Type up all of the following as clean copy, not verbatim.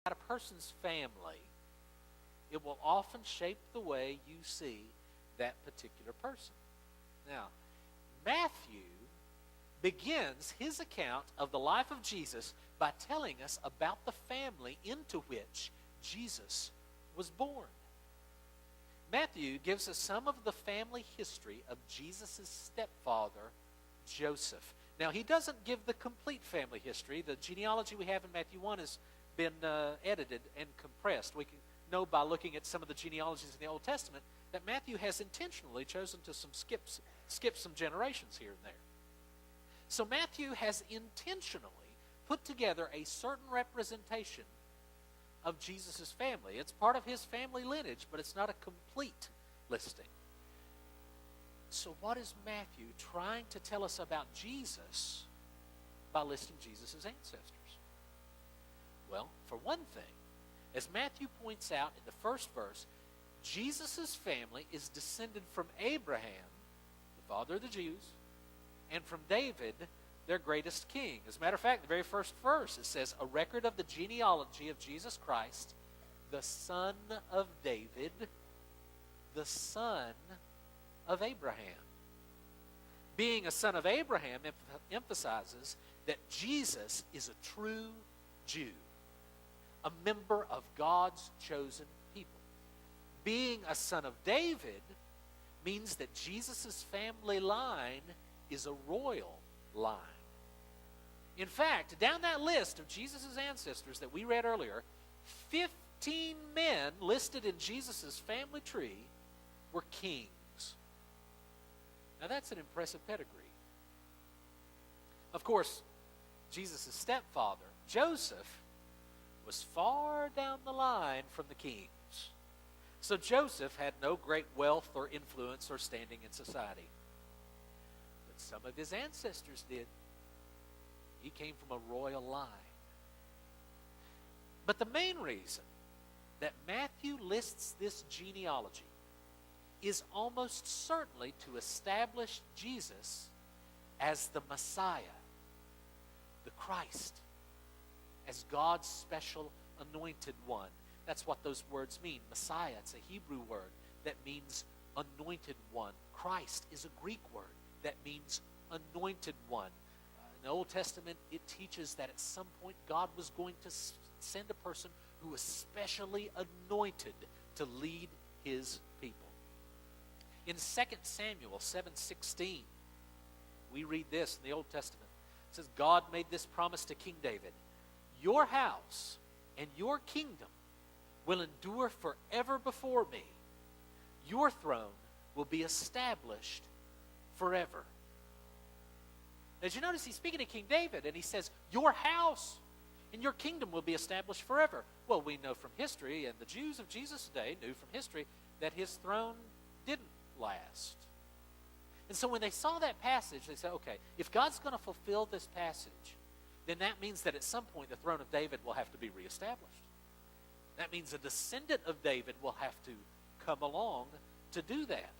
a person's family, it will often shape the way you see that particular person. Now, Matthew begins his account of the life of Jesus by telling us about the family into which Jesus was born. Matthew gives us some of the family history of Jesus' stepfather, Joseph. Now, he doesn't give the complete family history. The genealogy we have in Matthew 1 has been edited and compressed. We can know by looking at some of the genealogies in the Old Testament that Matthew has intentionally chosen to skip some generations here and there. So Matthew has intentionally put together a certain representation of Jesus' family. It's part of his family lineage, but it's not a complete listing. So what is Matthew trying to tell us about Jesus by listing Jesus' ancestors? Well, for one thing, as Matthew points out in the first verse, Jesus' family is descended from Abraham, the father of the Jews, and from David, their greatest king. As a matter of fact, the very first verse, it says, a record of the genealogy of Jesus Christ, the son of David, the son of Abraham. Being a son of Abraham emphasizes that Jesus is a true Jew, a member of God's chosen people. Being a son of David means that Jesus' family line is a royal line. In fact, down that list of Jesus' ancestors that we read earlier, 15 men listed in Jesus' family tree were kings. Now that's an impressive pedigree. Of course, Jesus' stepfather, Joseph, was far down the line from the kings. So Joseph had no great wealth or influence or standing in society. But some of his ancestors did. He came from a royal line. But the main reason that Matthew lists this genealogy is almost certainly to establish Jesus as the Messiah, the Christ, as God's special anointed one. That's what those words mean. Messiah, it's a Hebrew word that means anointed one. Christ is a Greek word that means anointed one. In the Old Testament, it teaches that at some point God was going to send a person who was specially anointed to lead his people. In 2 Samuel 7:16, we read this in the Old Testament. It says, God made this promise to King David, your house and your kingdom will endure forever before me. Your throne will be established forever. As you notice, he's speaking to King David, and he says, your house and your kingdom will be established forever. Well, we know from history, and the Jews of Jesus' day knew from history, that his throne didn't last. And so when they saw that passage, they said, okay, if God's going to fulfill this passage, then that means that at some point the throne of David will have to be reestablished. That means a descendant of David will have to come along to do that.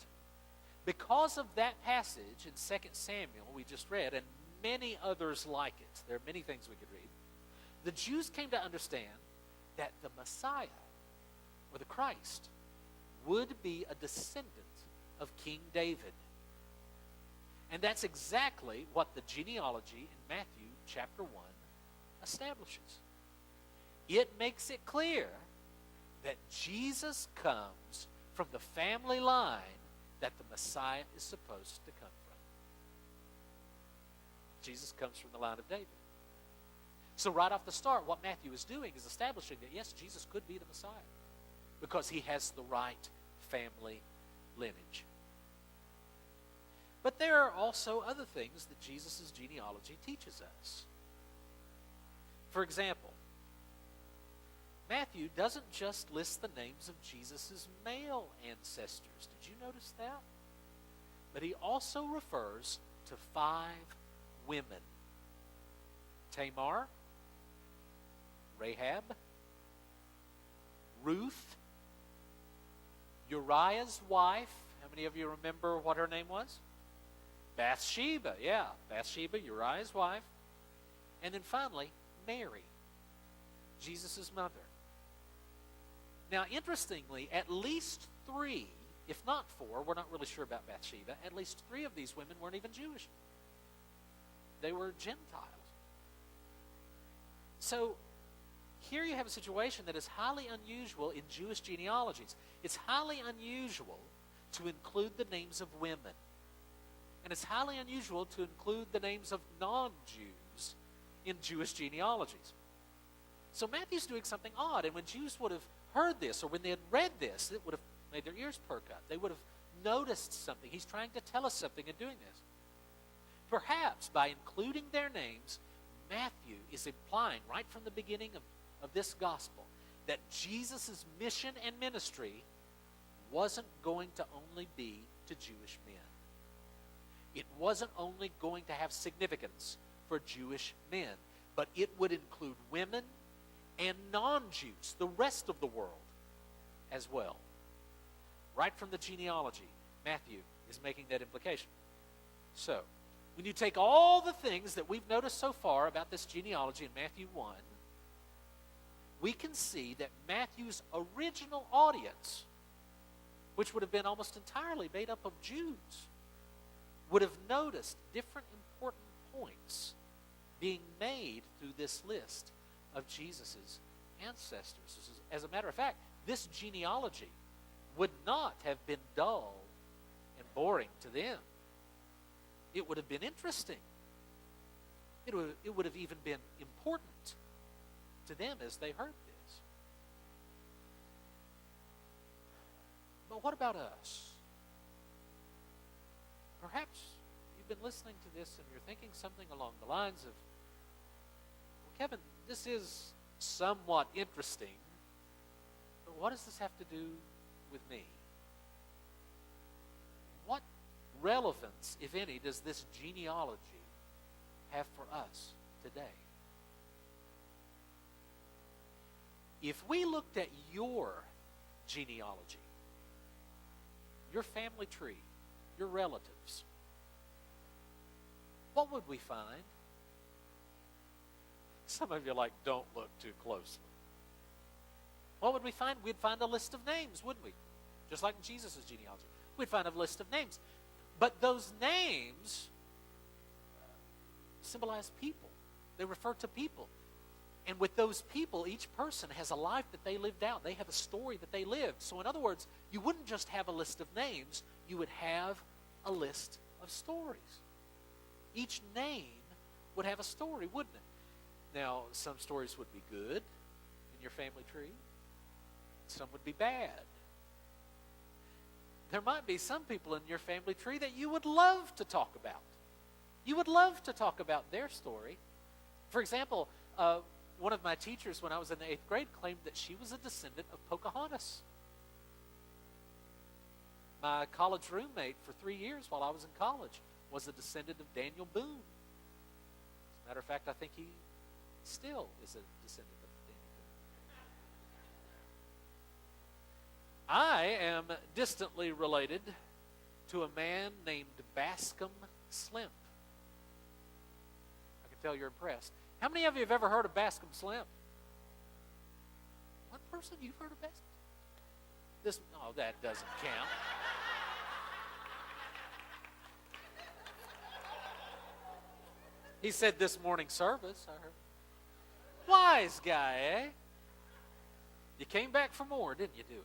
Because of that passage in 2 Samuel we just read, and many others like it, there are many things we could read, the Jews came to understand that the Messiah, or the Christ, would be a descendant of King David. And that's exactly what the genealogy in Matthew chapter 1 establishes. It makes it clear that Jesus comes from the family line that the Messiah is supposed to come from. Jesus comes from the line of David. So right off the start, what Matthew is doing is establishing that, yes, Jesus could be the Messiah because he has the right family lineage. But there are also other things that Jesus' genealogy teaches us. For example, Matthew doesn't just list the names of Jesus' male ancestors. Did you notice that? But he also refers to 5 women. Tamar, Rahab, Ruth, Uriah's wife. How many of you remember what her name was? Bathsheba, yeah. Bathsheba, Uriah's wife. And then finally, Mary, Jesus' mother. Now, interestingly, at least 3, if not 4, we're not really sure about Bathsheba, at least 3 of these women weren't even Jewish. They were Gentiles. So here you have a situation that is highly unusual in Jewish genealogies. It's highly unusual to include the names of women. And it's highly unusual to include the names of non-Jews in Jewish genealogies. So Matthew's doing something odd, and when Jews would have heard this, or when they had read this, it would have made their ears perk up. They would have noticed something. He's trying to tell us something in doing this. Perhaps by including their names, Matthew is implying right from the beginning of this gospel that Jesus' mission and ministry wasn't going to only be to Jewish men. It wasn't only going to have significance for Jewish men, but it would include women and non-Jews, the rest of the world as well. Right from the genealogy, Matthew is making that implication. So, when you take all the things that we've noticed so far about this genealogy in Matthew 1, we can see that Matthew's original audience, which would have been almost entirely made up of Jews, would have noticed different important points being made through this list of Jesus' ancestors. As a matter of fact, this genealogy would not have been dull and boring to them. It would have been interesting. It would have even been important to them as they heard this. But what about us? Perhaps you've been listening to this and you're thinking something along the lines of, well, Kevin, this is somewhat interesting, but what does this have to do with me? What relevance, if any, does this genealogy have for us today? If we looked at your genealogy, your family tree, your relatives, what would we find? Some of you are like, don't look too closely. What would we find? We'd find a list of names, wouldn't we? Just like in Jesus' genealogy. We'd find a list of names. But those names symbolize people. They refer to people. And with those people, each person has a life that they lived out. They have a story that they lived. So in other words, you wouldn't just have a list of names. You would have a list of stories. Each name would have a story, wouldn't it? Now, some stories would be good in your family tree. Some would be bad. There might be some people in your family tree that you would love to talk about. You would love to talk about their story. For example, one of my teachers when I was in the 8th grade claimed that she was a descendant of Pocahontas. My college roommate for 3 years while I was in college was a descendant of Daniel Boone. As a matter of fact, I think he still is a descendant of Daniel Boone. I am distantly related to a man named Bascom Slemp. I can tell you're impressed. How many of you have ever heard of Bascom Slemp? One person, you've heard of Bascom? Oh, that doesn't count. He said this morning service, I heard. Wise guy, eh? You came back for more, didn't you, Dewey?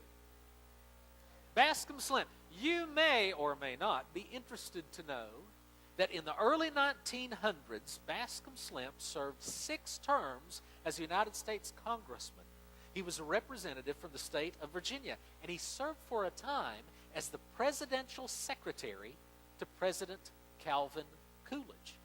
Bascom Slemp. You may or may not be interested to know that in the early 1900s, Bascom Slemp served 6 terms as a United States congressman. He was a representative from the state of Virginia, and he served for a time as the presidential secretary to President Calvin Coolidge.